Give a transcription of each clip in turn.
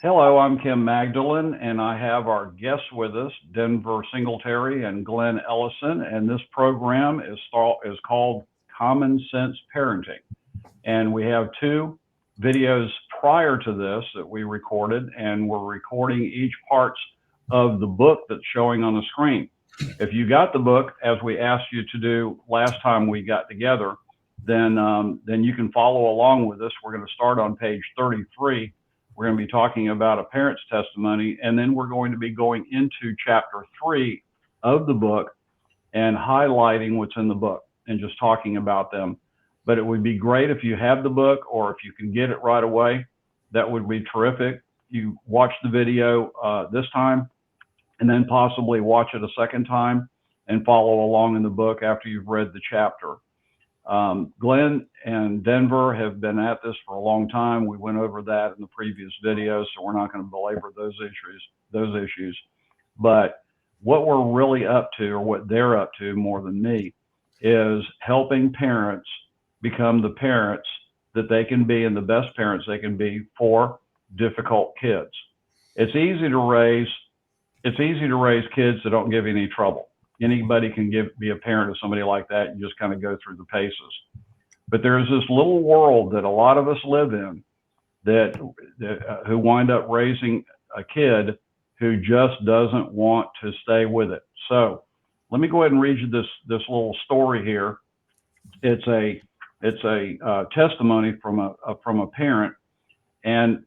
Hello, I'm Kim Magdalene, and I have our guests with us, Denver Singletary and Glenn Ellison, and this program is called Common Sense Parenting. And we have two videos prior to this that we recorded, and we're recording each parts of the book that's showing on the screen. If you got the book, as we asked you to do last time we got together, then you can follow along with us. We're going to start on page 33. We're going to be talking about a parent's testimony, and then we're going to be going into chapter 3 of the book and highlighting what's in the book and just talking about them. But it would be great if you have the book, or if you can get it right away. That would be terrific. You watch the video this time, and then possibly watch it a second time and follow along in the book after you've read the chapter. Glenn and Denver have been at this for a long time. We went over that in the previous videos, so we're not going to belabor those issues. But what we're really up to, or what they're up to more than me, is helping parents become the parents that they can be and the best parents they can be for difficult kids. It's easy to raise kids that don't give you any trouble. Anybody can be a parent of somebody like that. You just kind of go through the paces. But there's this little world that a lot of us live in who wind up raising a kid who just doesn't want to stay with it. So let me go ahead and read you this little story here. It's a testimony from a parent, and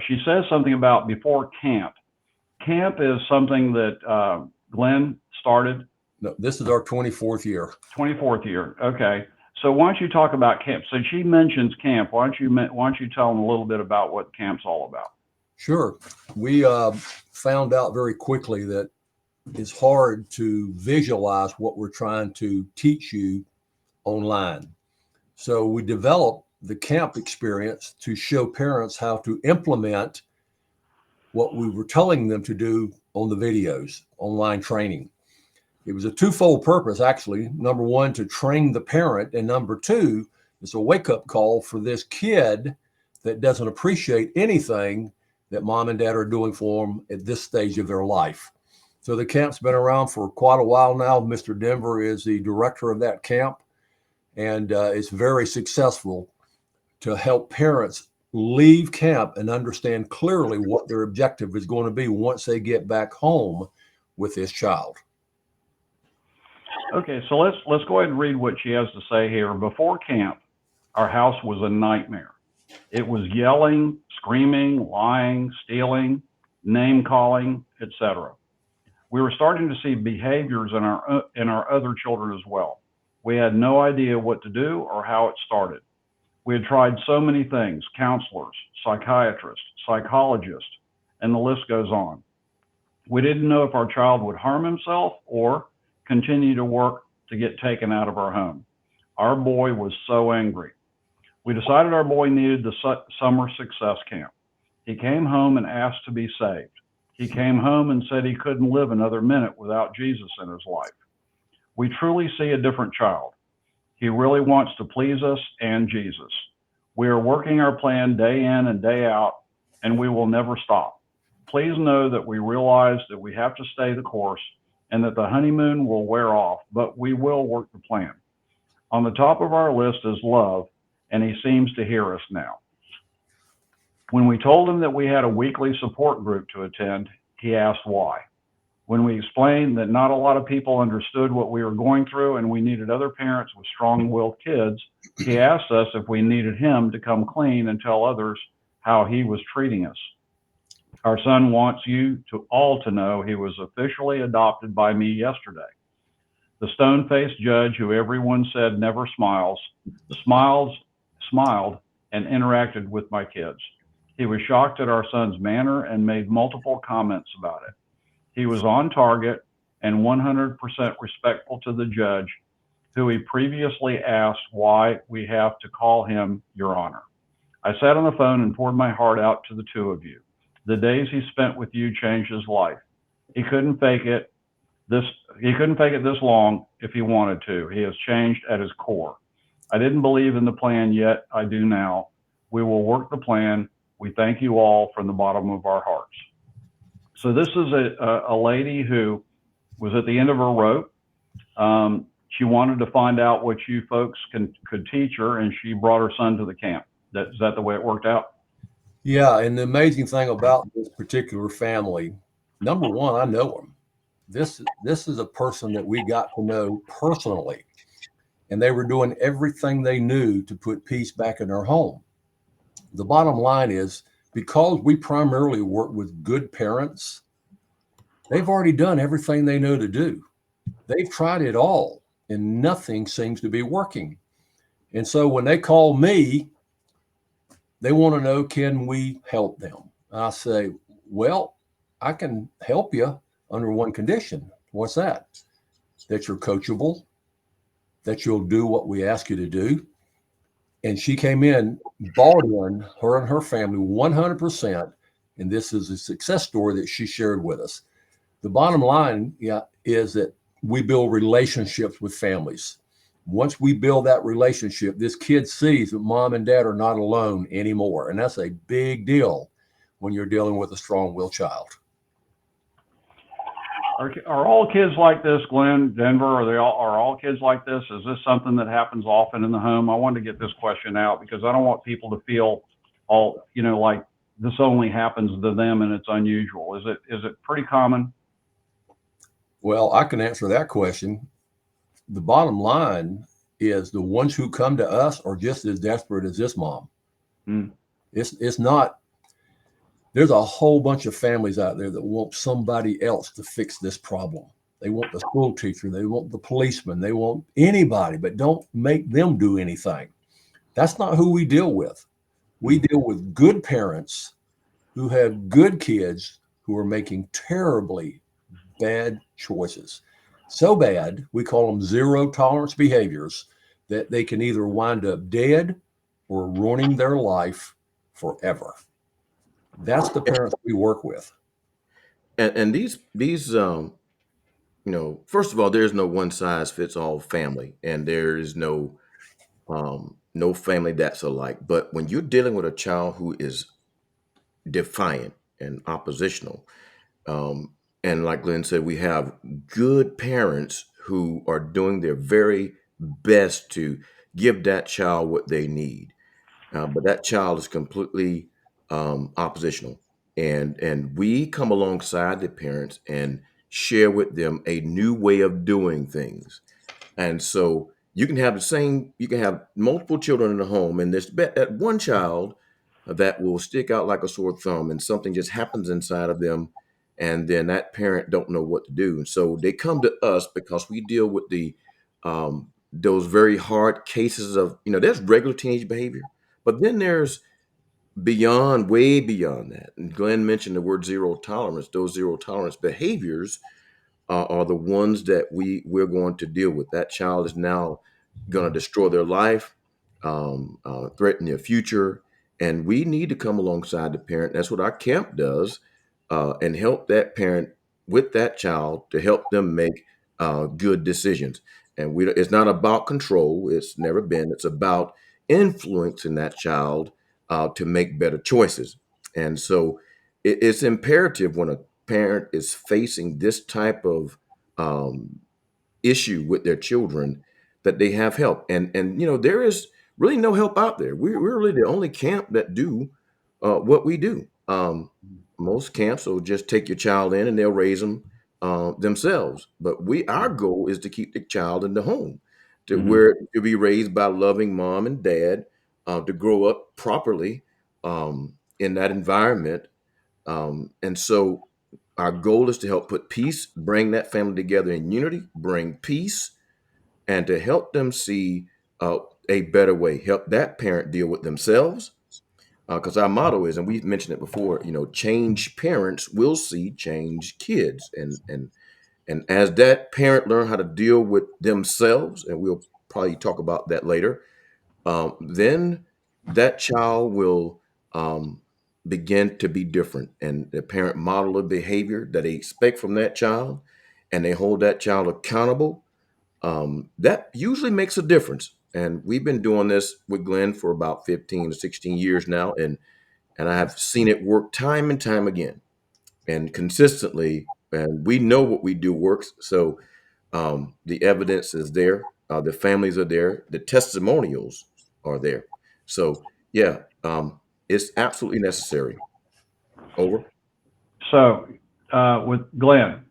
she says something about before camp. Camp is something that Glenn started. No, this is our 24th year. 24th year. Okay. So why don't you talk about camp? So she mentions camp. Why don't you tell them a little bit about what camp's all about? Sure. We found out very quickly that it's hard to visualize what we're trying to teach you online. So we developed the camp experience to show parents how to implement what we were telling them to do on the videos, online training. It was a twofold purpose, actually. Number one, to train the parent, and number two, it's a wake-up call for this kid that doesn't appreciate anything that mom and dad are doing for them at this stage of their life. So the camp's been around for quite a while now. Mr. Denver is the director of that camp, and it's very successful to help parents leave camp and understand clearly what their objective is going to be once they get back home with this child. Okay, so let's go ahead and read what she has to say here. Before camp, our house was a nightmare. It was yelling, screaming, lying, stealing, name calling, etc. We were starting to see behaviors in our other children as well. We had no idea what to do or how it started. We had tried so many things: counselors, psychiatrists, psychologists, and the list goes on. We didn't know if our child would harm himself or continue to work to get taken out of our home. Our boy was so angry. We decided our boy needed the summer success camp. He came home and asked to be saved. He came home and said he couldn't live another minute without Jesus in his life. We truly see a different child. He really wants to please us and Jesus. We are working our plan day in and day out, and we will never stop. Please know that we realize that we have to stay the course and that the honeymoon will wear off, but we will work the plan. On the top of our list is love, and he seems to hear us now. When we told him that we had a weekly support group to attend, he asked why. When we explained that not a lot of people understood what we were going through and we needed other parents with strong-willed kids, he asked us if we needed him to come clean and tell others how he was treating us. Our son wants you all to know he was officially adopted by me yesterday. The stone-faced judge, who everyone said never smiled and interacted with my kids. He was shocked at our son's manner and made multiple comments about it. He was on target and 100% respectful to the judge, who he previously asked why we have to call him Your Honor. I sat on the phone and poured my heart out to the two of you. The days he spent with you changed his life. He couldn't fake it this long if he wanted to. He has changed at his core. I didn't believe in the plan yet. I do now. We will work the plan. We thank you all from the bottom of our hearts. So this is a lady who was at the end of her rope. She wanted to find out what you folks could teach her, and she brought her son to the camp. Is that the way it worked out? Yeah, and the amazing thing about this particular family, number one, I know them. This is a person that we got to know personally, and they were doing everything they knew to put peace back in their home. The bottom line is because we primarily work with good parents, they've already done everything they know to do. They've tried it all, and nothing seems to be working. And so when they call me, they want to know, can we help them? And I say, well, I can help you under one condition. What's that? That you're coachable, that you'll do what we ask you to do. And she came in, bought in, her and her family 100%. And this is a success story that she shared with us. The bottom line, yeah, is that we build relationships with families. Once we build that relationship, this kid sees that mom and dad are not alone anymore. And that's a big deal when you're dealing with a strong-willed child. Are all kids like this, Glenn, Denver? Are all kids like this? Is this something that happens often in the home? I wanted to get this question out because I don't want people to feel like this only happens to them and it's unusual. Is it pretty common? Well, I can answer that question. The bottom line is the ones who come to us are just as desperate as this mom. Mm. It's not. There's a whole bunch of families out there that want somebody else to fix this problem. They want the school teacher, they want the policeman, they want anybody, but don't make them do anything. That's not who we deal with. We deal with good parents who have good kids who are making terribly bad choices. So bad, we call them zero tolerance behaviors that they can either wind up dead or ruining their life forever. That's the parents we work with. And these first of all, there's no one size fits all family, and there is no family that's alike. But when you're dealing with a child who is defiant and oppositional, um, and like Glenn said, we have good parents who are doing their very best to give that child what they need. But that child is completely oppositional, and we come alongside the parents and share with them a new way of doing things. And so you can have multiple children in the home, and there's that one child that will stick out like a sore thumb, and something just happens inside of them, and then that parent don't know what to do. And so they come to us because we deal with those very hard cases of, there's regular teenage behavior, but then there's beyond, way beyond that. And Glenn mentioned the word zero tolerance. Those zero tolerance behaviors are the ones that we're going to deal with. That child is now going to destroy their life, threaten their future, and we need to come alongside the parent. That's what our camp does, and help that parent with that child to help them make good decisions. And it's not about control. It's never been. It's about influencing that child to make better choices. And so it's imperative when a parent is facing this type of um, issue with their children that they have help. And there is really no help out there. We're really the only camp that do what we do. Most camps will just take your child in and they'll raise them themselves. But our goal is to keep the child in the home, to Hmm. where to be raised by loving mom and dad, to grow up properly in that environment. And so our goal is to help put peace, bring that family together in unity, bring peace, and to help them see a better way, help that parent deal with themselves. Because our motto is, and we've mentioned it before, change parents will see change kids. And as that parent learn how to deal with themselves, and we'll probably talk about that later, then that child will begin to be different, and the parent model a behavior that they expect from that child, and they hold that child accountable. That usually makes a difference. And we've been doing this with Glenn for about 15 to 16 years now, and and I have seen it work time and time again and consistently. And we know what we do works. So the evidence is there. The families are there. The testimonials are there. So yeah, it's absolutely necessary. Over. So, with Glenn,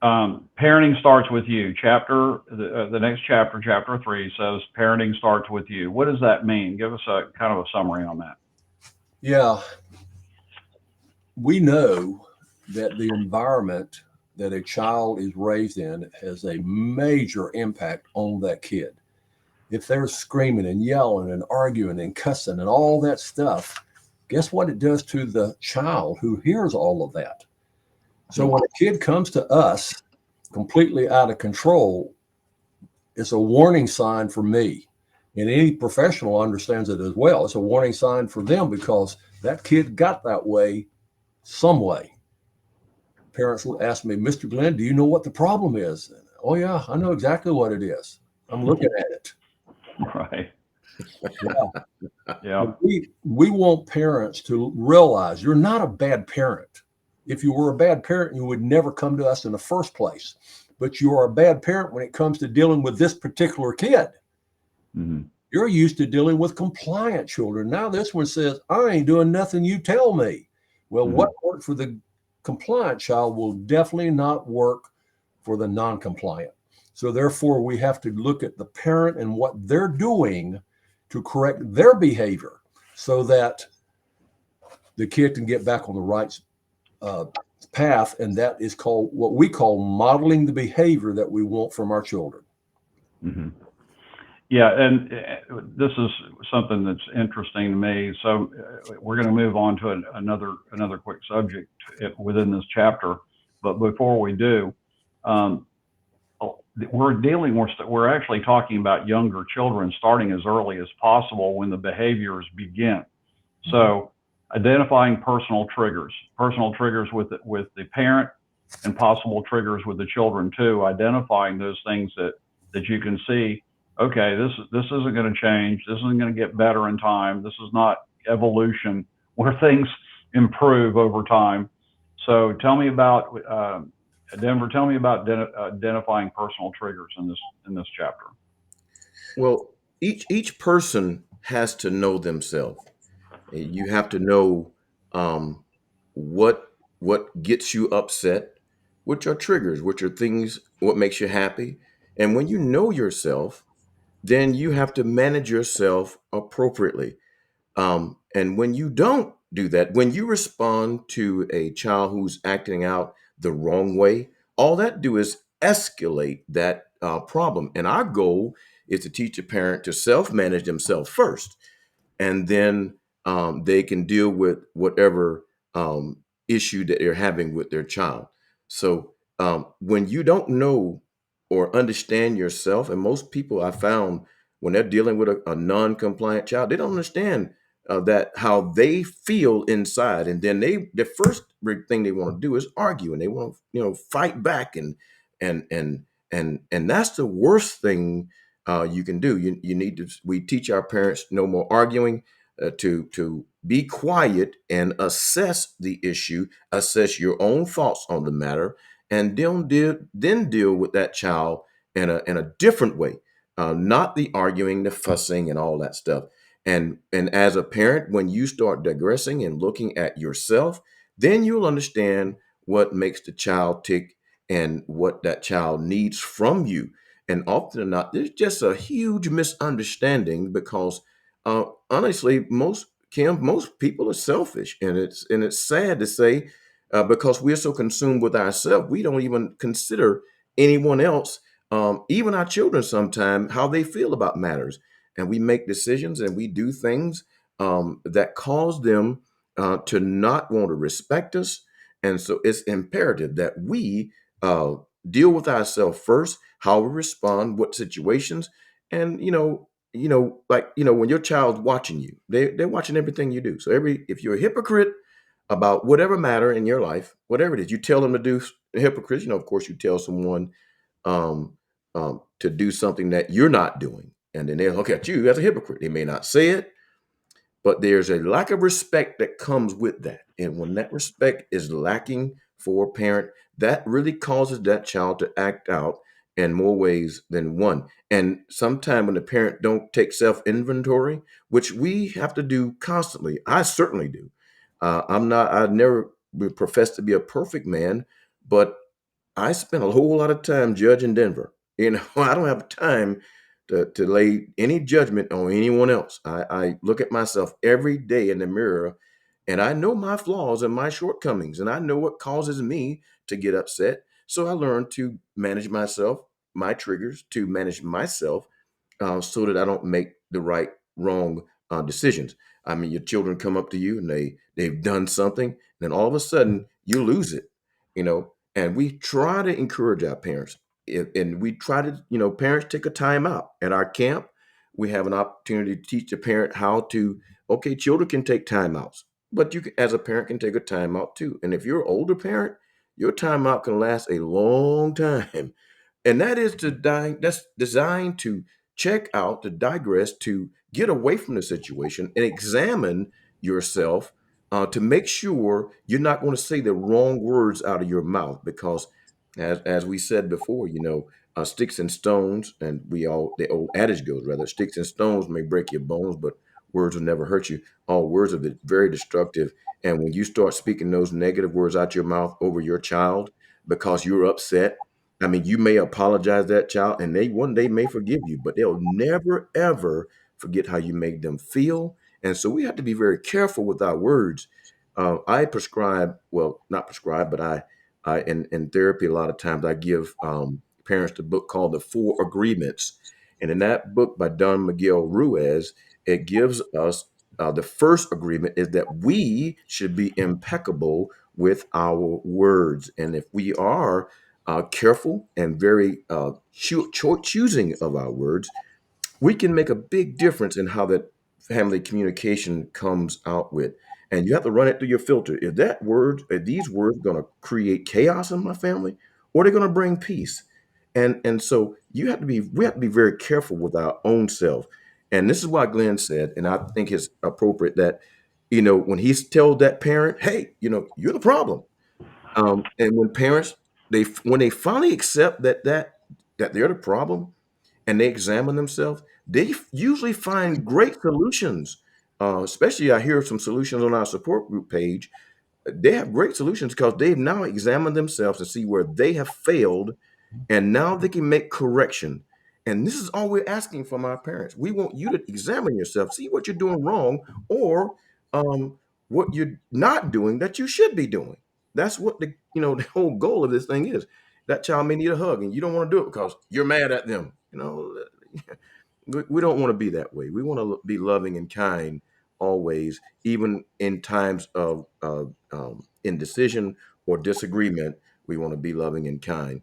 parenting starts with you. The next chapter, chapter 3, says parenting starts with you. What does that mean? Give us a kind of a summary on that. Yeah, we know that the environment that a child is raised in has a major impact on that kid. If they're screaming and yelling and arguing and cussing and all that stuff, guess what it does to the child who hears all of that? So when a kid comes to us completely out of control, it's a warning sign for me. And any professional understands it as well. It's a warning sign for them because that kid got that way some way. Parents will ask me, Mr. Glenn, do you know what the problem is? Oh, yeah, I know exactly what it is. I'm looking at it. Right. Yeah. Yeah. We want parents to realize you're not a bad parent. If you were a bad parent, you would never come to us in the first place. But you are a bad parent when it comes to dealing with this particular kid. Mm-hmm. You're used to dealing with compliant children. Now this one says, I ain't doing nothing you tell me. Well, Mm-hmm. what worked for the compliant child will definitely not work for the non-compliant. So therefore, we have to look at the parent and what they're doing to correct their behavior so that the kid can get back on the right path. And that is called what we call modeling the behavior that we want from our children. Mm-hmm. Yeah, and this is something that's interesting to me. So we're going to move on to another quick subject within this chapter. But before we do, we're actually talking about younger children starting as early as possible when the behaviors begin. So identifying personal triggers with the parent, and possible triggers with the children too. Identifying those things that you can see. Okay, this isn't going to change. This isn't going to get better in time. This is not evolution where things improve over time. So tell me about Denver. Tell me about identifying personal triggers in this chapter. Well, each person has to know themselves. You have to know um, what gets you upset, which are triggers, which are things, what makes you happy. And when you know yourself, then you have to manage yourself appropriately. And when you don't do that, when you respond to a child who's acting out the wrong way, all that do is escalate that problem. And our goal is to teach a parent to self-manage themselves first, and then they can deal with whatever issue that they're having with their child. So when you don't know or understand yourself, and most people I found when they're dealing with a non-compliant child, they don't understand that how they feel inside, and then the first thing they want to do is argue, and they want to fight back, and and and that's the worst thing you can do. You need to. We teach our parents no more arguing, to be quiet and assess the issue, assess your own thoughts on the matter, and then deal with that child in a different way, not the arguing, the fussing, and all that stuff. And as a parent, when you start digressing and looking at yourself, then you'll understand what makes the child tick and what that child needs from you. And often or not, there's just a huge misunderstanding because honestly, most people are selfish, and it's sad to say, because we're so consumed with ourselves, we don't even consider anyone else, even our children, sometimes how they feel about matters, and we make decisions and we do things that cause them to not want to respect us, and so it's imperative that we deal with ourselves first, how we respond, what situations, and like when your child's watching you, they're watching everything you do. So if you're a hypocrite about whatever matter in your life, whatever it is, you tell them to do. Hypocrites, of course, you tell someone um, to do something that you're not doing, and then they'll look at you as a hypocrite. They may not say it, but there's a lack of respect that comes with that. And when that respect is lacking for a parent, that really causes that child to act out in more ways than one. And sometimes when the parent don't take self-inventory, which we have to do constantly, I certainly do. I never profess to be a perfect man, but I spent a whole lot of time judging Denver. I don't have time to lay any judgment on anyone else. I look at myself every day in the mirror, and I know my flaws and my shortcomings, and I know what causes me to get upset. So I learned to manage myself, my triggers, to manage myself, so that I don't make the wrong decisions. I mean, your children come up to you and they've done something, and then all of a sudden you lose it, you know. And we try to encourage our parents, and we try to, parents take a time out at our camp. We have an opportunity to teach the parent how to. Okay, children can take timeouts, but you, as a parent, can take a timeout too. And if you're an older parent, your timeout can last a long time. And that is that's designed to check out, to digress, to get away from the situation and examine yourself, to make sure you're not going to say the wrong words out of your mouth. Because as we said before, sticks and stones, and the old adage goes, rather, sticks and stones may break your bones, but words will never hurt you. All words are very destructive. And when you start speaking those negative words out your mouth over your child because you're upset, I mean, you may apologize to that child, and they one day may forgive you, but they'll never ever forget how you made them feel. And so we have to be very careful with our words. I prescribe, well, not prescribe, but I in therapy a lot of times I give parents the book called The Four Agreements, and in that book by Don Miguel Ruiz, it gives us the first agreement is that we should be impeccable with our words, and if we are careful and very choosing of our words, we can make a big difference in how that family communication comes out with. And you have to run it through your filter. Are these words going to create chaos in my family, or are they going to bring peace? And so we have to be very careful with our own self. And this is why Glenn said, and I think it's appropriate that, when he's told that parent, hey, you're the problem. And when parents, when they finally accept that they're the problem, and they examine themselves, they usually find great solutions. Especially, I hear some solutions on our support group page. They have great solutions because they've now examined themselves to see where they have failed, and now they can make correction. And this is all we're asking from our parents. We want you to examine yourself, see what you're doing wrong, or um, what you're not doing that you should be doing. That's what the whole goal of this thing is. That child may need a hug, and you don't want to do it because you're mad at them. We don't want to be that way. We want to be loving and kind always, even in times of indecision or disagreement. We want to be loving and kind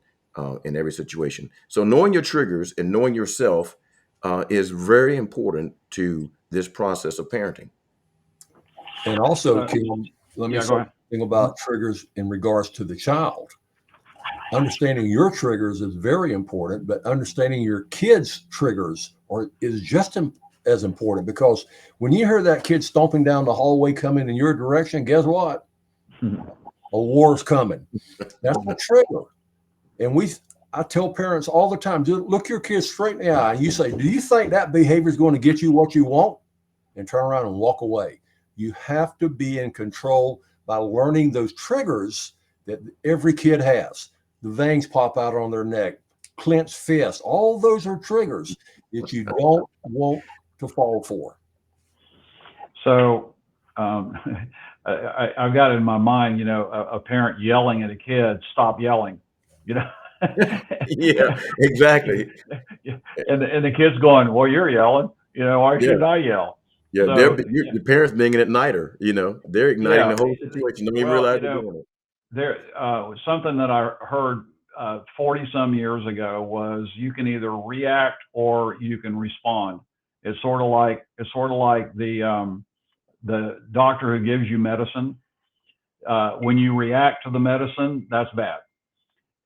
in every situation. So knowing your triggers and knowing yourself is very important to this process of parenting. And also, Uh, Kim, let me yeah, say go ahead. something about triggers in regards to the child. Understanding your triggers is very important, but understanding your kids' triggers is just as important, because when you hear that kid stomping down the hallway coming in your direction, guess what? A war's coming. That's a trigger. And I tell parents all the time, just look your kids straight in the eye and you say, do you think that behavior is going to get you what you want? And turn around and walk away. You have to be in control by learning those triggers that every kid has. The veins pop out on their neck, clenched fist. All those are triggers that you don't want to fall for. So I've got in my mind, a parent yelling at a kid, stop yelling, you know. Yeah, exactly. and the kid's going, well, you're yelling, why Yeah, shouldn't I yell? yeah. So The parents being an igniter. They're igniting yeah, the whole situation. Don't even well, realize they're doing it. there something that I heard 40 some years ago was you can either react or you can respond. It's sort of like the doctor who gives you medicine. When you react to the medicine, that's bad,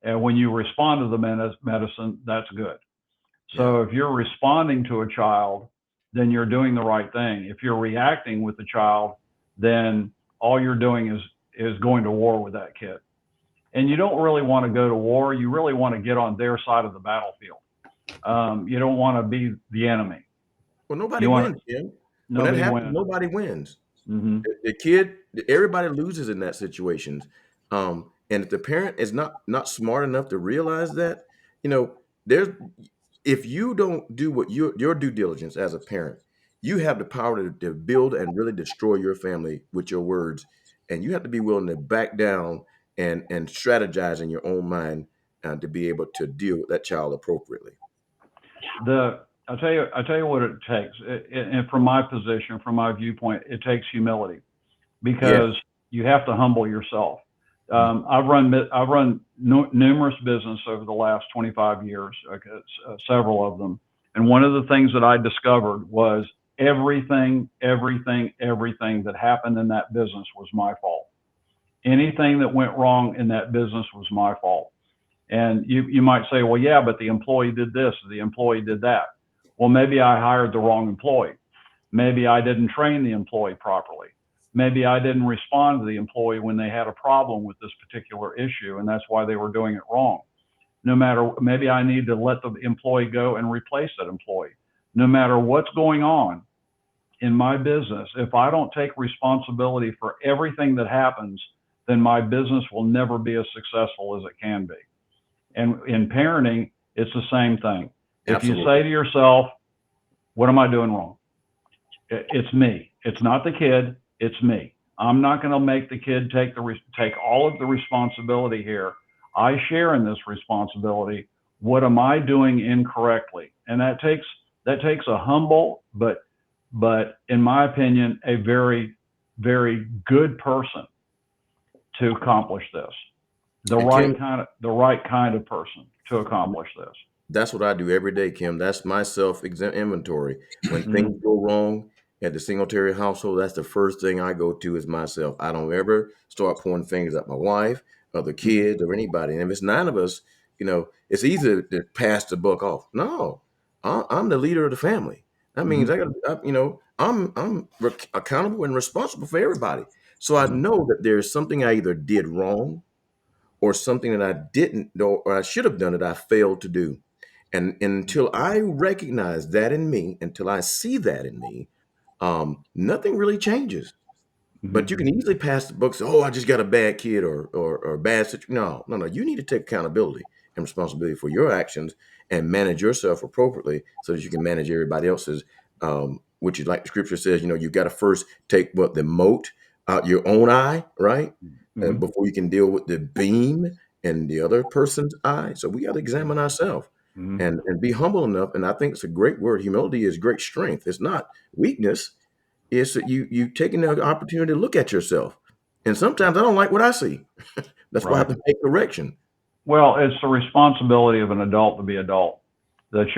and when you respond to the medicine, that's good. Yeah. So if you're responding to a child, then you're doing the right thing. If you're reacting with the child, then all you're doing is going to war with that kid. And you don't really want to go to war. You really want to get on their side of the battlefield. You don't want to be the enemy. Well, nobody You want wins, Jim. When that nobody happens, wins. nobody wins. Hmm. The kid, everybody loses in that situation. And if the parent is not smart enough to realize that, there's if you don't do what your due diligence as a parent, you have the power to build and really destroy your family with your words, and you have to be willing to back down and strategize in your own mind to be able to deal with that child appropriately. I'll tell you what it takes. And from my position, from my viewpoint, it takes humility, Yeah. because you have to humble yourself. I've run numerous business over the last 25 years, several of them. And one of the things that I discovered was everything that happened in that business was my fault. Anything that went wrong in that business was my fault. And you might say, well, yeah, but the employee did this, the employee did that. Well, maybe I hired the wrong employee. Maybe I didn't train the employee properly. Maybe I didn't respond to the employee when they had a problem with this particular issue, and that's why they were doing it wrong. Maybe I need to let the employee go and replace that employee. No matter what's going on in my business, if I don't take responsibility for everything that happens, then my business will never be as successful as it can be. And in parenting, it's the same thing. If you Absolutely. say to yourself, what am I doing wrong? It's me. It's not the kid. It's me. I'm not going to make the kid take all of the responsibility here. I share in this responsibility. What am I doing incorrectly? And that takes a humble, but in my opinion, a very, very good person to accomplish this. The And right Kim, kind of person to accomplish this. that's what I do every day, Kim. That's my self inventory. When Mhm. things go wrong at the Singletary household, that's the first thing I go to is myself. I don't ever start pointing fingers at my wife or the Mhm. kids or anybody. And if it's nine of us, it's easy to pass the buck off. No, I'm the leader of the family. That means Mhm. I'm accountable and responsible for everybody. So I Mhm. know that there's something I either did wrong or something that I didn't know or I should have done that I failed to do. And until I recognize that in me, until I see that in me, nothing really changes. But Mhm. you can easily pass the book. Say, oh, I just got a bad kid or a bad situation. No, no, no. You need to take accountability and responsibility for your actions and manage yourself appropriately so that you can manage everybody else's. Which is like the scripture says, you got to first take the mote out your own eye, right? And Mhm. before you can deal with the beam in the other person's eye. So we got to examine ourselves Mhm. and be humble enough. And I think it's a great word. Humility is great strength. It's not weakness, is that you taking the opportunity to look at yourself. And sometimes I don't like what I see. That's why I have Right. to take correction. Well, it's the responsibility of an adult to be adult. It's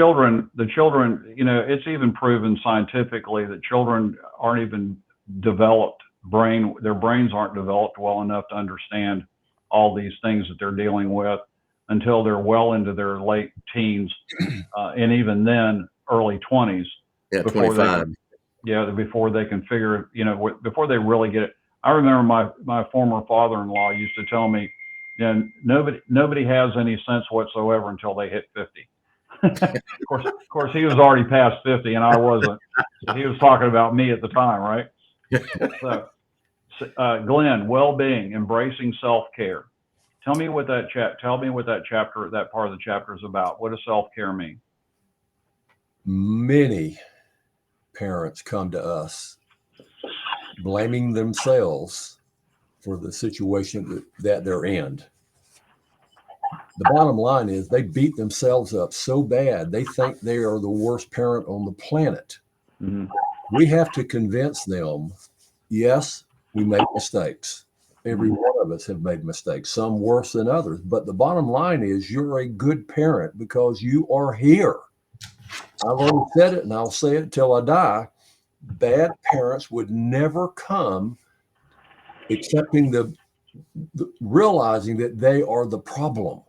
even proven scientifically that children aren't even their brains aren't developed well enough to understand all these things that they're dealing with until they're well into their late teens, and even then, early 20s, Yeah, before they 25. can, yeah, before they can figure, before they really get it. I remember my former father-in-law used to tell me, nobody has any sense whatsoever until they hit 50. Of course, he was already past 50, and I wasn't. So he was talking about me at the time, right? So, Glenn, well-being, embracing self-care. Tell me what that part of the chapter is about. What does self-care mean? Many parents come to us blaming themselves for the situation that they're in. The bottom line is they beat themselves up so bad they think they are the worst parent on the planet. Mm-hmm. We have to convince them, yes, we make mistakes. Every Mm-hmm. one of us have made mistakes, some worse than others. But the bottom line is you're a good parent because you are here. I've already said it and I'll say it till I die. Bad parents would never come accepting the realizing that they are the problem.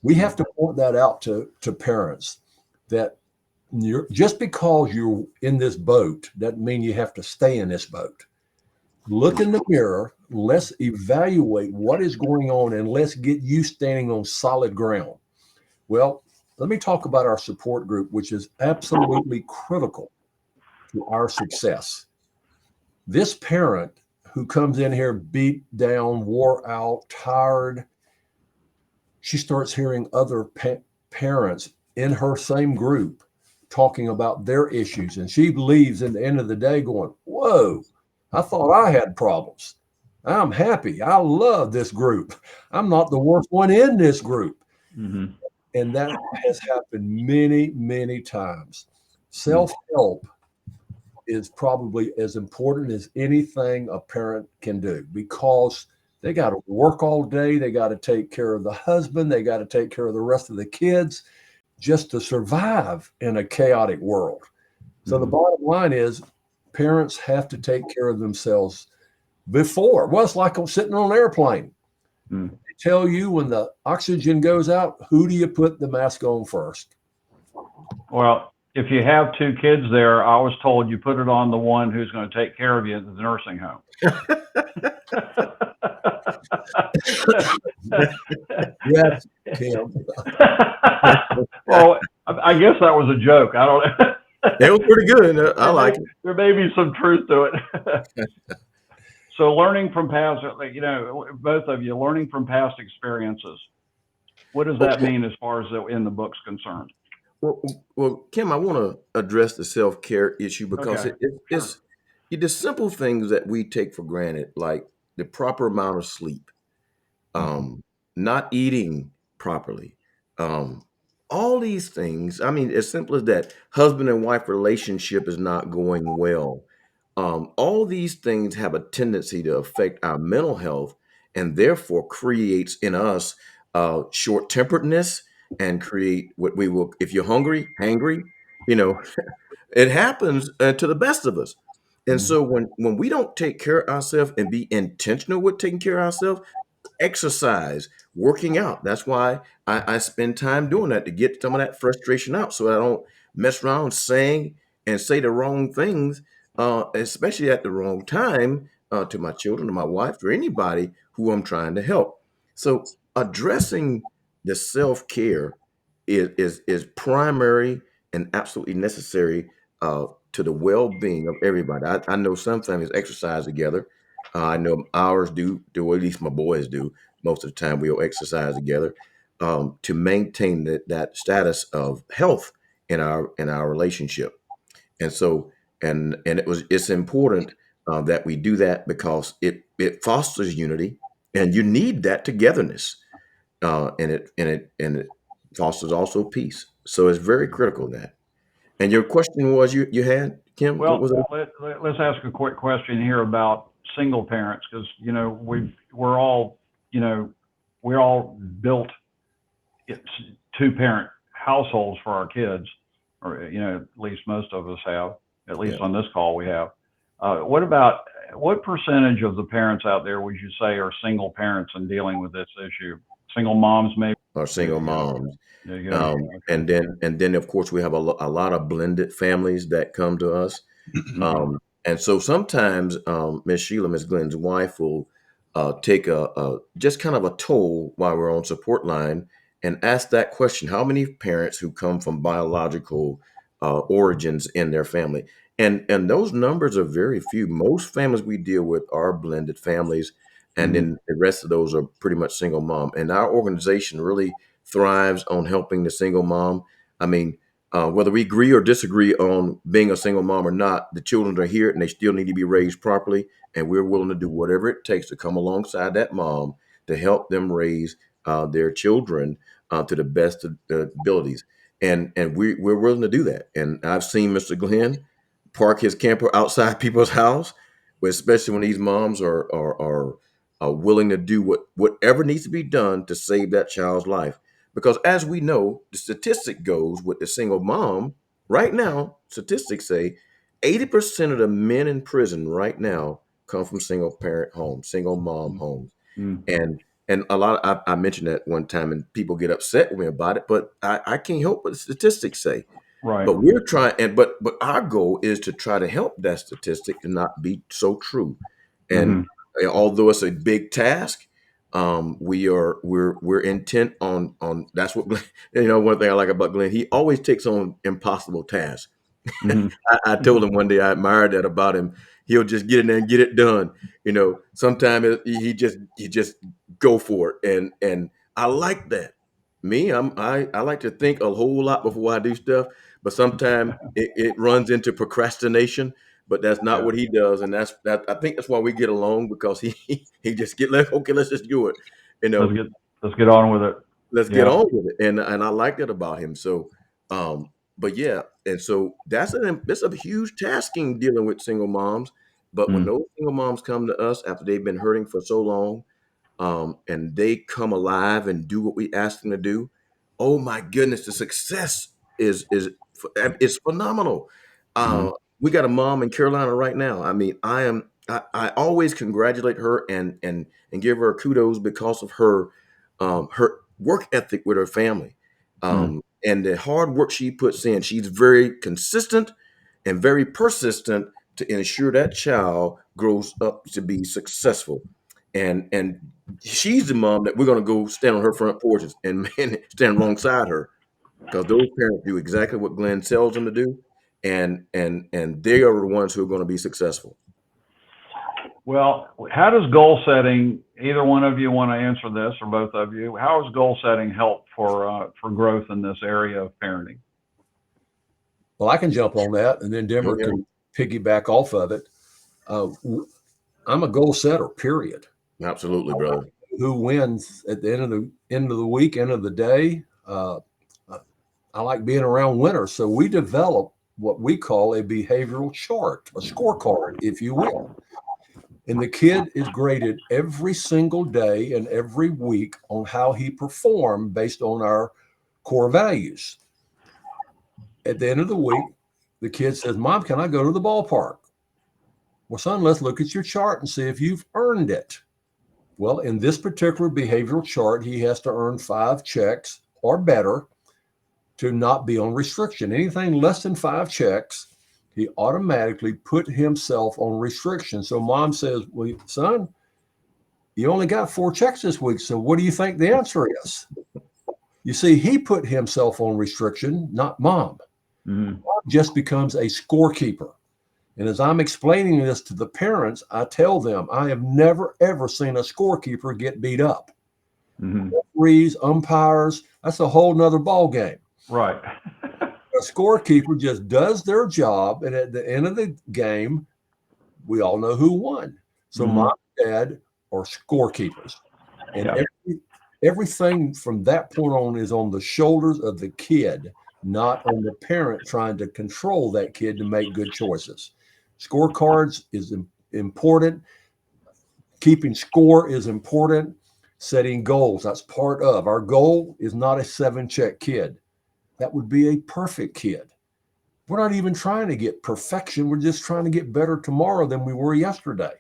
We have to point that out to parents that Just because you're in this boat doesn't mean you have to stay in this boat. Look in the mirror. Let's evaluate what is going on and let's get you standing on solid ground. Well, let me talk about our support group, which is absolutely critical to our success. This parent who comes in here beat down, wore out, tired, she starts hearing other parents in her same group talking about their issues. And she leaves at the end of the day going, whoa, I thought I had problems. I'm happy. I love this group. I'm not the worst one in this group. Mm-hmm. And that has happened many, many times. Self help is probably as important as anything a parent can do because they got to work all day. They got to take care of the husband. They got to take care of the rest of the kids just to survive in a chaotic world. So the bottom line is parents have to take care of themselves before. Well, it's like I'm sitting on an airplane. Mm. They tell you when the oxygen goes out, who do you put the mask on first? Well, if you have two kids there, I was told you put it on the one who's going to take care of you at the nursing home. Yes, Kim. Well, I guess that was a joke. I don't. It was pretty good. I like it. There may be some truth to it. So, learning from past, both of you, learning from past experiences. What does that mean as far as in the book's concerned? Well, Kim, I want to address the self-care issue because Okay, sure. it's the simple things that we take for granted, like the proper amount of sleep, um, not eating properly, um, all these things. I mean, as simple as that, husband and wife relationship is not going well. All these things have a tendency to affect our mental health, and therefore creates in us short-temperedness and create what we will. If you're hungry, you know, it happens to the best of us. And so when we don't take care of ourselves and be intentional with taking care of ourselves, exercise, working out. That's why I spend time doing that to get some of that frustration out so I don't mess around saying and say the wrong things, especially at the wrong time to my children, to my wife, or anybody who I'm trying to help. So addressing the self-care is primary and absolutely necessary to the well-being of everybody. I know some families exercise together. I know ours or at least my boys do. Most of the time, we'll exercise together to maintain that status of health in our relationship. And so, it's important that we do that because it fosters unity, and you need that togetherness, and it fosters also peace. So it's very critical that. And your question was you had, Kim, what Well, was it? let's ask a quick question here about single parents because we're all you know we're all built two parent households for our kids, or at least most of us have. At least Yeah, on this call we have. What percentage of the parents out there would you say are single parents and dealing with this issue? Single moms, maybe. or single moms. There you go. Okay. And then of course we have a lot of blended families that come to us. Hmm. And so sometimes Miss Sheila, Miss Glenn's wife, will take a just kind of a toll while we're on support line and ask that question: How many parents who come from biological origins in their family? And those numbers are very few. Most families we deal with are blended families, and Hmm. then the rest of those are pretty much single mom. And our organization really thrives on helping the single mom. I mean, whether we agree or disagree on being a single mom or not, the children are here and they still need to be raised properly. And we're willing to do whatever it takes to come alongside that mom to help them raise their children to the best of their abilities. And we're willing to do that. And I've seen Mr. Glenn park his camper outside people's house, especially when these moms are willing to do whatever needs to be done to save that child's life. Because as we know, the statistic goes with the single mom right now, statistics say 80% of the men in prison right now come from single parent homes, single mom homes. Hmm. And a lot I mentioned that one time and people get upset with me about it, but I can't help what the statistics say. Right. But we're trying, and but our goal is to try to help that statistic to not be so true. And Hmm. although it's a big task, we're intent on that's what Glenn, one thing I like about Glenn, he always takes on impossible tasks. Hmm. I told him one day I admired that about him. He'll just get in there and get it done. Sometimes he just go for it, and I like that. Me, I like to think a whole lot before I do stuff, but sometimes it runs into procrastination. But that's not Yeah. what he does, and I think that's why we get along because he just get like, okay, let's just do it. You Let's know, get let's get on with it. let's get Yeah. on with it. And I like that about him. So, but yeah, and so that's a huge tasking dealing with single moms. But when Mm. those single moms come to us after they've been hurting for so long, and they come alive and do what we ask them to do, oh my goodness, the success is phenomenal. Hmm. Uh, we got a mom in Carolina right now. I mean, I always congratulate her and give her kudos because of her work ethic with her family, Mm. and the hard work she puts in. She's very consistent and very persistent to ensure that child grows up to be successful. And she's the mom that we're going to go stand on her front porches and man, stand alongside her because those parents do exactly what Glenn tells them to do, and they are the ones who are going to be successful. Well, how does goal setting? Either one of you want to answer this, or both of you? How has goal setting helped for growth in this area of parenting? Well, I can jump on that, and then Go Denver ahead. can piggyback off of it. Uh, I'm a goal setter, period. Absolutely, brother. Who wins at the end of the week, end of the day? I like being around winners, so we develop what we call a behavioral chart, a scorecard, if you will. And the kid is graded every single day and every week on how he performed based on our core values. At the end of the week, the kid says, Mom, can I go to the ballpark? Well, son, let's look at your chart and see if you've earned it. Well, in this particular behavioral chart, he has to earn 5 checks or better to not be on restriction. Anything less than 5 checks, he automatically put himself on restriction. So mom says, well, son, you only got 4 checks this week. So what do you think the answer is? You see, he put himself on restriction, not mom. Hmm. Mom just becomes a scorekeeper. And as I'm explaining this to the parents, I tell them I have never, ever seen a scorekeeper get beat up. Hmm. Referees, umpires, that's a whole nother ball game. Right. A scorekeeper just does their job, and at the end of the game, we all know who won. So Hmm. mom and dad are scorekeepers, and Yeah. everything from that point on is on the shoulders of the kid, not on the parent trying to control that kid to make good choices. Scorecards is important. Keeping score is important. Setting goals, that's part of our goal. Is not a 7 check kid. That would be a perfect kid. We're not even trying to get perfection. We're just trying to get better tomorrow than we were yesterday.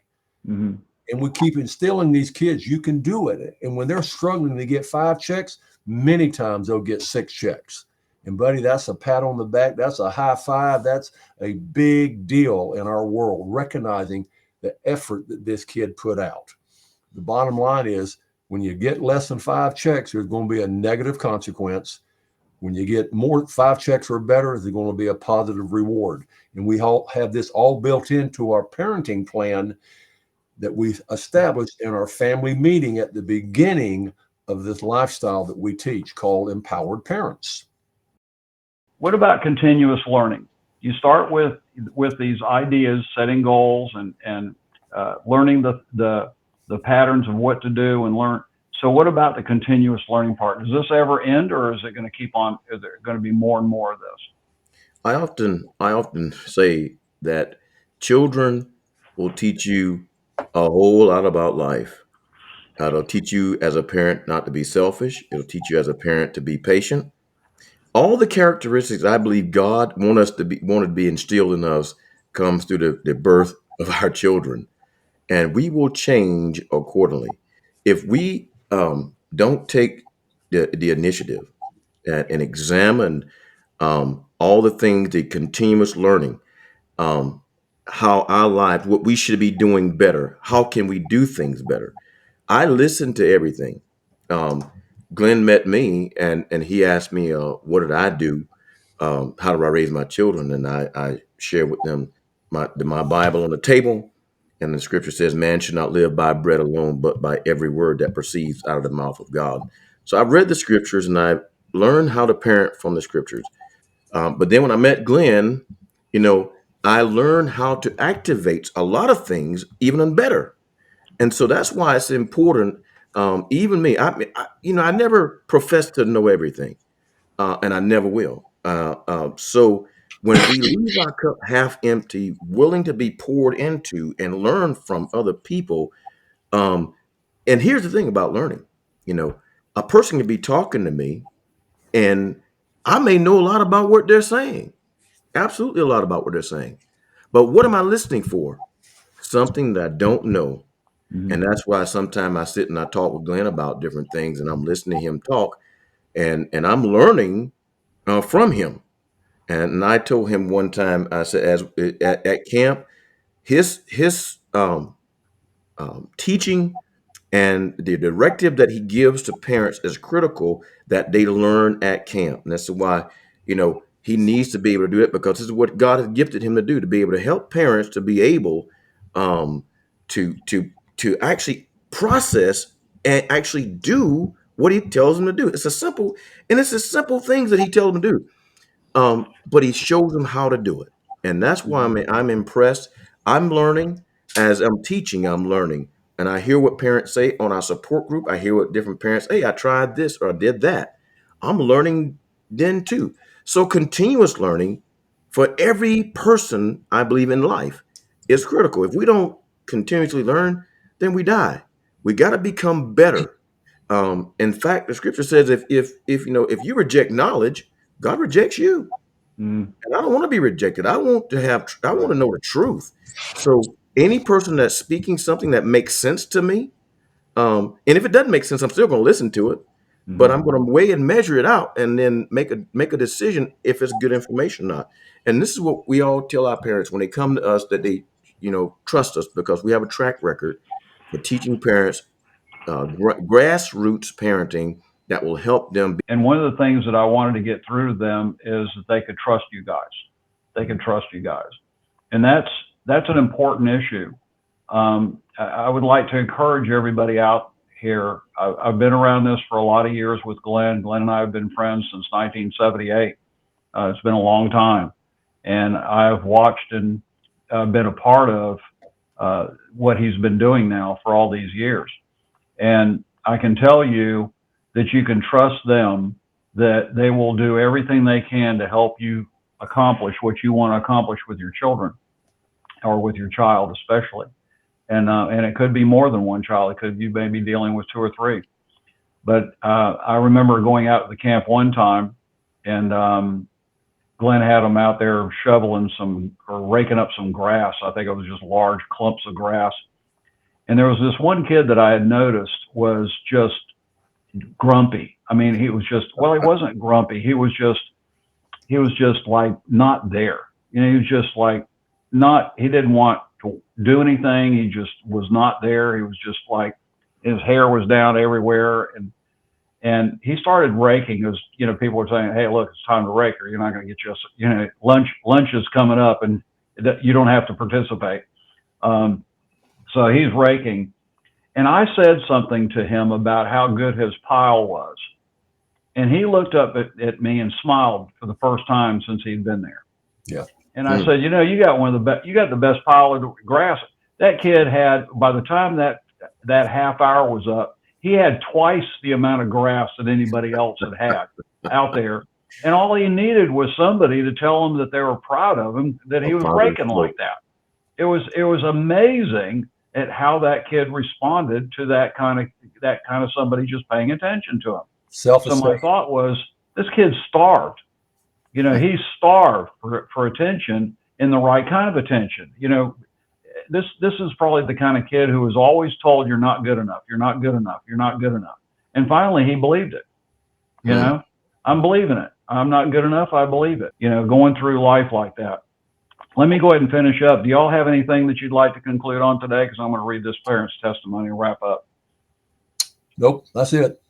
Hmm. And we keep instilling these kids, you can do it. And when they're struggling to get 5 checks, many times they'll get 6 checks. And buddy, that's a pat on the back. That's a high five. That's a big deal in our world, recognizing the effort that this kid put out. The bottom line is when you get less than 5 checks, there's going to be a negative consequence. When you get more 5 checks or better, there's going to be a positive reward. And we all have this all built into our parenting plan that we established in our family meeting at the beginning of this lifestyle that we teach called Empowered Parents. What about continuous learning? You start with these ideas, setting goals, and learning the patterns of what to do and learn. So, what about the continuous learning part? Does this ever end, or is it going to keep on? Is there going to be more and more of this? I often say that children will teach you a whole lot about life. It'll teach you as a parent not to be selfish. It'll teach you as a parent to be patient. All the characteristics I believe God wanted to be instilled in us comes through the birth of our children, and we will change accordingly if we don't take the initiative and examine all the things, the continuous learning, um, how our lives, what we should be doing better. How can we do things better? I listened to everything. Um, Glenn met me and he asked me, what did I do? How do I raise my children? And I share with them my Bible on the table. And the scripture says, man should not live by bread alone, but by every word that proceeds out of the mouth of God. So I've read the scriptures and I've learned how to parent from the scriptures. But then when I met Glenn, you know, I learned how to activate a lot of things even better. And so that's why it's important. Even me, I never profess to know everything, and I never will. So when we leave our cup half empty, willing to be poured into and learn from other people, um, and here's the thing about learning, you know, a person can be talking to me, and I may know a lot about what they're saying, absolutely a lot about what they're saying, but what am I listening for? Something that I don't know. Mhm. And that's why sometimes I sit and I talk with Glenn about different things, and I'm listening to him talk, and I'm learning from him. And I told him one time, I said, as at camp, his teaching and the directive that he gives to parents is critical that they learn at camp. And that's why, he needs to be able to do it, because this is what God has gifted him to do, to be able to help parents to be able um, to actually process and actually do what he tells them to do. It's a simple things that he tells them to do. But he shows them how to do it. And that's why Mhm. I'm impressed. I'm learning as I'm teaching, I'm learning. And I hear what parents say on our support group. I hear what different parents, hey, I tried this or I did that. I'm learning then too. So continuous learning for every person, I believe, in life is critical. If we don't continuously learn, then we die. We got to become better. In fact, the scripture says if you reject knowledge, God rejects you. Mhm. And I don't want to be rejected. I want to Right. know the truth. So any person that's speaking something that makes sense to me, and if it doesn't make sense, I'm still going to listen to it, but Mhm. I'm going to weigh and measure it out and then make a decision if it's good information or not. And this is what we all tell our parents when they come to us, that they, trust us, because we have a track record for teaching parents grassroots parenting that will help them. And one of the things that I wanted to get through to them is that they could trust you guys. They can trust you guys, and that's an important issue. I would like to encourage everybody out here. I've been around this for a lot of years with Glenn. Glenn and I have been friends since 1978. It's been a long time, and I've watched and been a part of what he's been doing now for all these years. And I can tell you that you can trust them, that they will do everything they can to help you accomplish what you want to accomplish with your children or with your child, especially. And it could be more than one child. It could, you may be dealing with two or three. But I remember going out to the camp one time, and Glenn had them out there shoveling some or raking up some grass. I think it was just large clumps of grass. And there was this one kid that I had noticed was just grumpy. I mean, he was just, well, he wasn't grumpy. He was just like not there. He was just like not, he didn't want to do anything. He just was not there. He was just like, his hair was down everywhere. And he started raking because, people were saying, hey, look, it's time to rake, or you're not going to get lunch is coming up and you don't have to participate. Um, so he's raking. And I said something to him about how good his pile was. And he looked up at me and smiled for the first time since he'd been there. Yeah. And I said, you got you got the best pile of grass. That kid had, by the time that half hour was up, he had twice the amount of grass that anybody else had out there. And all he needed was somebody to tell him that they were proud of him, that he A was father's raking love. like that. It was amazing at how that kid responded to that kind of somebody just paying attention to him. So my Self-esteem. thought was, this kid's starved. He's starved for attention, and the right kind of attention. This is probably the kind of kid who was always told, you're not good enough, you're not good enough, you're not good enough. And finally he believed it. Hmm. I'm believing it. I'm not good enough. I believe it. You know, going through life like that. Let me go ahead and finish up. Do y'all have anything that you'd like to conclude on today? Because I'm going to read this parent's testimony and wrap up. Nope, that's it.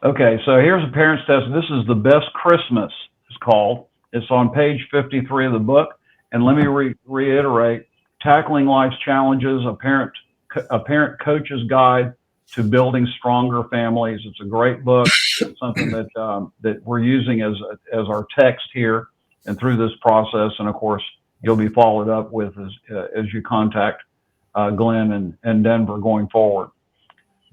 Okay, so here's a parent's testimony. This is The Best Christmas, it's called. It's on page 53 of the book. And let me reiterate, Tackling Life's Challenges, a parent coach's guide to building stronger families. It's a great book. It's something that that we're using as our text here and through this process. And of course, you'll be followed up with as you contact Glenn and Denver going forward.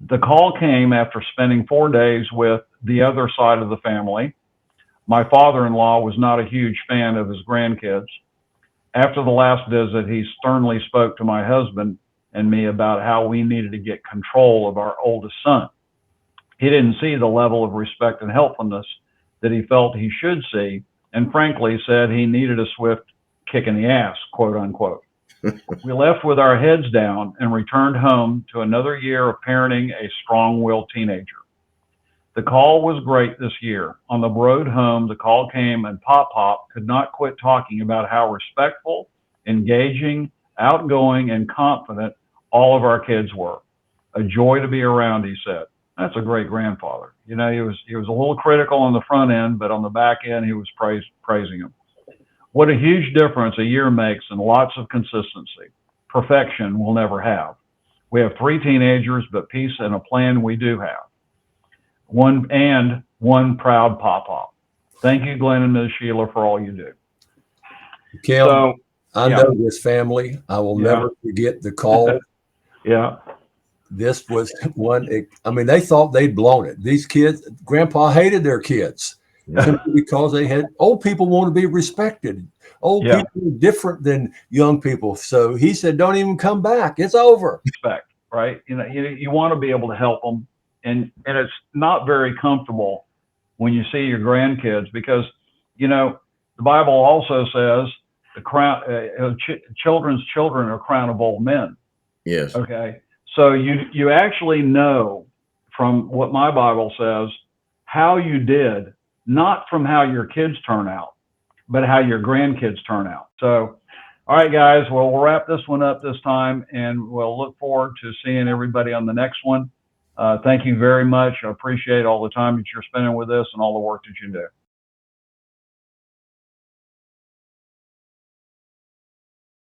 The call came after spending 4 days with the other side of the family. My father-in-law was not a huge fan of his grandkids. After the last visit, he sternly spoke to my husband and me about how we needed to get control of our oldest son. He didn't see the level of respect and helpfulness that he felt he should see, and frankly said he needed a swift kick in the ass, quote unquote. We left with our heads down and returned home to another year of parenting a strong-willed teenager. The call was great this year. On the road home, the call came and Pop could not quit talking about how respectful, engaging, outgoing, and confident all of our kids were. A joy to be around, he said. That's a great grandfather. You know, he was a little critical on the front end, but on the back end, he was praising him. What a huge difference a year makes and lots of consistency. Perfection we'll never have. We have 3 teenagers, but peace and a plan we do have. One proud Pop. Thank you, Glenn and Ms. Sheila, for all you do. Kim, So, I know this family. I will never forget the call. Yeah. This was one, I mean, they thought they'd blown it. These kids, Grandpa hated their kids simply because they had, old people want to be respected. Old people are different than young people. So he said, don't even come back. It's over. Respect, right? You know, you want to be able to help them. And it's not very comfortable when you see your grandkids because, you know, the Bible also says the crown, children's children are a crown of old men. Yes. Okay. So you actually know from what my Bible says how you did, not from how your kids turn out, but how your grandkids turn out. So, all right, guys, well, we'll wrap this one up this time, and we'll look forward to seeing everybody on the next one. Thank you very much. I appreciate all the time that you're spending with us and all the work that you do.